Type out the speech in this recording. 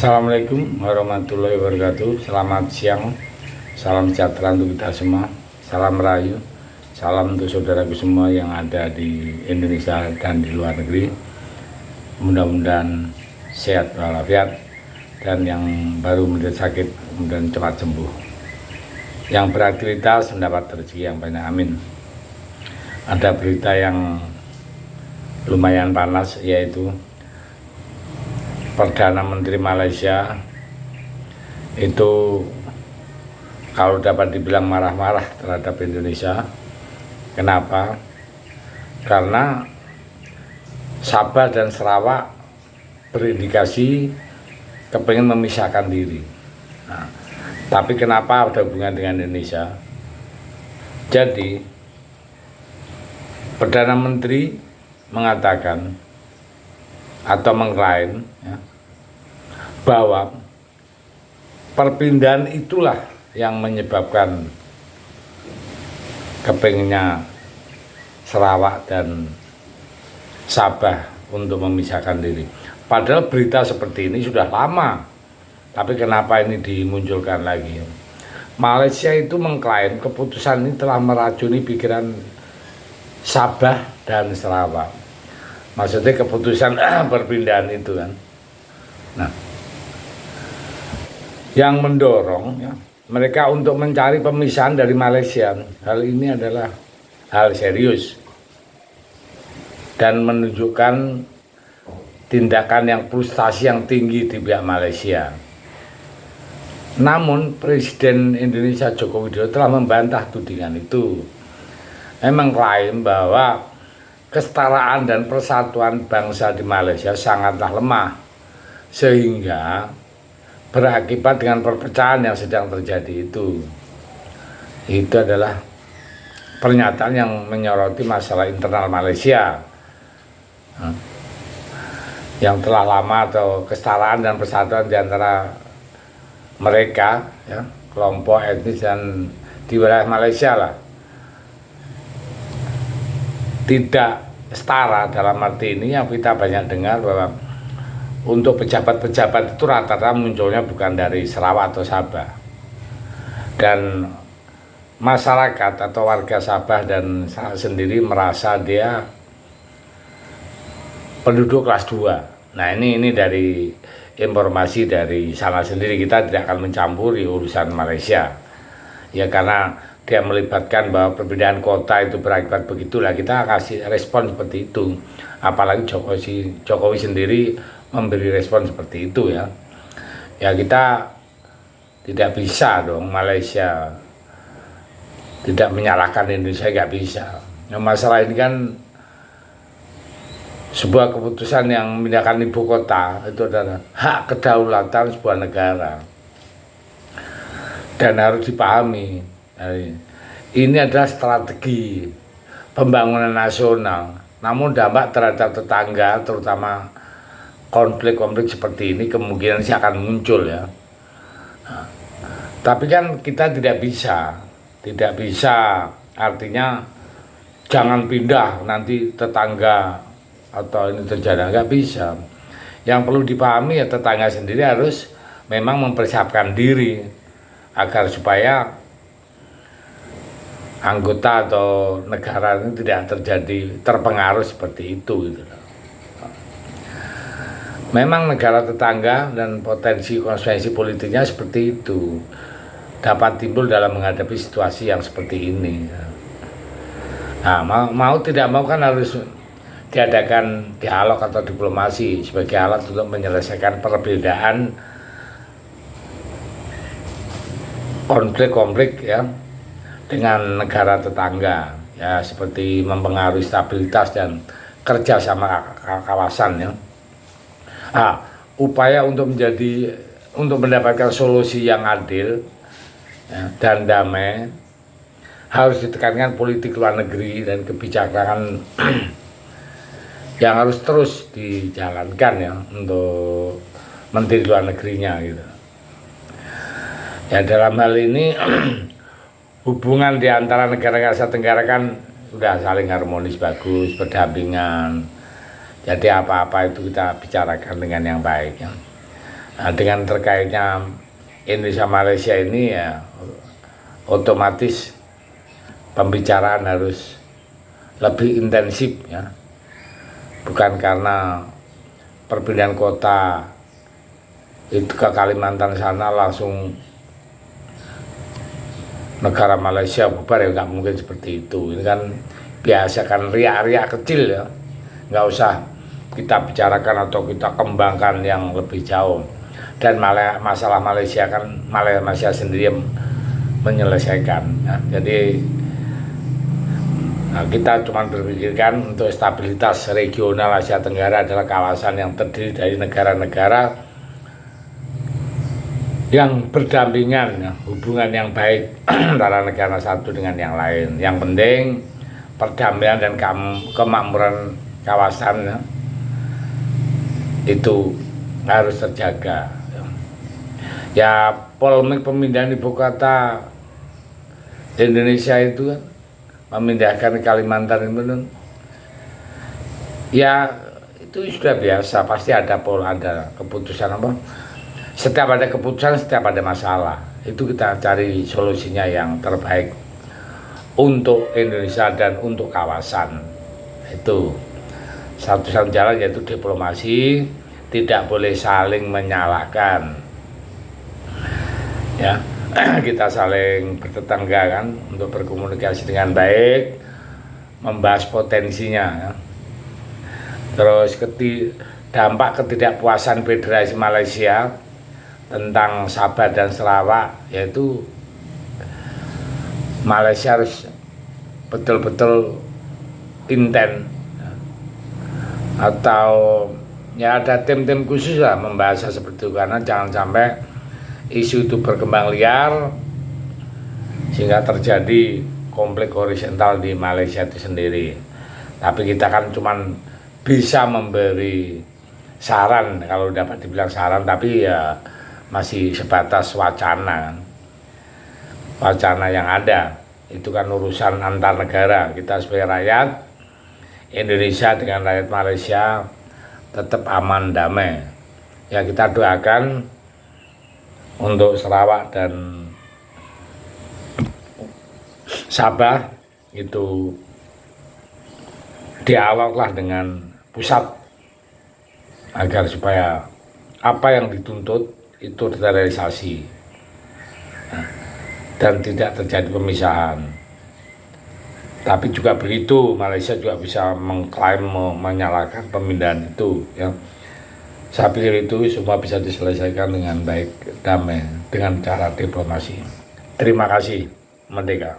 Assalamualaikum warahmatullahi wabarakatuh. Selamat siang, salam sejahtera untuk kita semua. Salam rayu, salam untuk saudaraku semua yang ada di Indonesia dan di luar negeri. Mudah-mudahan sehat walafiat, dan yang baru menderita sakit kemudian cepat sembuh. Yang beraktivitas mendapat rezeki yang banyak, amin. Ada berita yang lumayan panas, yaitu Perdana Menteri Malaysia itu kalau dapat dibilang marah-marah terhadap Indonesia. Kenapa? Karena Sabah dan Sarawak berindikasi kepengen memisahkan diri. Nah, tapi kenapa ada hubungan dengan Indonesia? Jadi Perdana Menteri mengatakan atau mengklaim bahwa perpindahan itulah yang menyebabkan kepengennya Sarawak dan Sabah untuk memisahkan diri. Padahal berita seperti ini sudah lama, tapi kenapa ini dimunculkan lagi? Malaysia itu mengklaim keputusan ini telah meracuni pikiran Sabah dan Sarawak. Maksudnya keputusan perpindahan itu kan. Nah, yang mendorong mereka untuk mencari pemisahan dari Malaysia. Hal ini adalah hal serius dan menunjukkan tindakan yang frustasi yang tinggi di pihak Malaysia. Namun Presiden Indonesia Joko Widodo telah membantah tudingan itu. Memang klaim bahwa kesetaraan dan persatuan bangsa di Malaysia sangatlah lemah, sehingga berakibat dengan perpecahan yang sedang terjadi itu. Itu adalah pernyataan yang menyoroti masalah internal Malaysia yang telah lama, atau kesetaraan dan persatuan di antara mereka, kelompok etnis dan di wilayah Malaysia lah, tidak setara. Dalam arti ini yang kita banyak dengar bahwa untuk pejabat-pejabat itu rata-rata munculnya bukan dari Sarawak atau Sabah, dan masyarakat atau warga Sabah dan sendiri merasa dia penduduk kelas 2. Nah, ini dari informasi dari sana sendiri. Kita tidak akan mencampuri urusan Malaysia ya, karena dia melibatkan bahwa perbedaan kota itu berakibat begitulah, kita kasih respon seperti itu. Apalagi Jokowi sendiri memberi respon seperti itu ya. Ya, kita tidak bisa dong Malaysia tidak menyalahkan Indonesia, nggak bisa. Nah, masalah ini kan sebuah keputusan yang memindahkan ibu kota itu adalah hak kedaulatan sebuah negara, dan harus dipahami. Ini adalah strategi pembangunan nasional, namun dampak terhadap tetangga, terutama konflik-konflik seperti ini kemungkinan sih akan muncul ya. Nah, tapi kan kita tidak bisa artinya jangan pindah nanti tetangga atau ini terjadi, nggak bisa. Yang perlu dipahami ya, tetangga sendiri harus memang mempersiapkan diri agar supaya anggota atau negara ini tidak terjadi terpengaruh seperti itu gitu. Memang negara tetangga dan potensi konsekuensi politiknya seperti itu dapat timbul dalam menghadapi situasi yang seperti ini. Nah, mau tidak mau kan harus diadakan dialog atau diplomasi sebagai alat untuk menyelesaikan perbedaan konflik-konflik ya dengan negara tetangga ya, seperti mempengaruhi stabilitas dan kerjasama kawasan ya. Upaya untuk mendapatkan solusi yang adil ya, dan damai harus ditekankan politik luar negeri dan kebijakan yang harus terus dijalankan ya untuk menteri luar negerinya gitu. Ya, dalam hal ini hubungan di antara negara-negara Asia Tenggara kan sudah saling harmonis, bagus, berdampingan. Jadi apa-apa itu kita bicarakan dengan yang baik ya. Nah, dengan terkaitnya Indonesia Malaysia ini ya otomatis pembicaraan harus lebih intensif ya, bukan karena perpindahan kota itu ke Kalimantan sana langsung negara Malaysia bubar, ya nggak mungkin seperti itu. Ini kan biasa kan riak-riak kecil ya, nggak usah kita bicarakan atau kita kembangkan yang lebih jauh. Dan masalah Malaysia kan Malaysia sendiri yang menyelesaikan ya. Jadi nah, kita cuma berpikirkan untuk stabilitas regional Asia Tenggara adalah kawasan yang terdiri dari negara-negara yang berdampingan ya, hubungan yang baik antara negara satu dengan yang lain. Yang penting perdamaian dan kemakmuran kawasan ya, itu harus terjaga. Ya polemik pemindahan ibu kota Indonesia itu kan, memindahkan ke Kalimantan itu ya itu sudah biasa, pasti ada keputusan apa. Setiap ada keputusan, setiap ada masalah, itu kita cari solusinya yang terbaik untuk Indonesia dan untuk kawasan. Itu satu-satunya jalan yaitu diplomasi, tidak boleh saling menyalahkan. Ya, kita saling bertetangga kan, untuk berkomunikasi dengan baik, membahas potensinya ya. Terus dampak ketidakpuasan Federasi Malaysia tentang Sabah dan Sarawak, yaitu Malaysia harus betul-betul intens atau ya ada tim-tim khusus lah membahasnya seperti itu, karena jangan sampai isu itu berkembang liar sehingga terjadi konflik horizontal di Malaysia itu sendiri. Tapi kita kan cuman bisa memberi saran, kalau dapat dibilang saran, tapi ya masih sebatas wacana yang ada. Itu kan urusan antar negara. Kita sebagai rakyat Indonesia dengan rakyat Malaysia tetap aman damai ya. Kita doakan untuk Sarawak dan Sabah itu dialoglah dengan pusat agar supaya apa yang dituntut itu terrealisasi dan tidak terjadi pemisahan. Tapi juga begitu Malaysia juga bisa mengklaim menyalahkan pemindahan itu ya. Saya pikir itu semua bisa diselesaikan dengan baik, damai, dengan cara diplomasi. Terima kasih, Merdeka.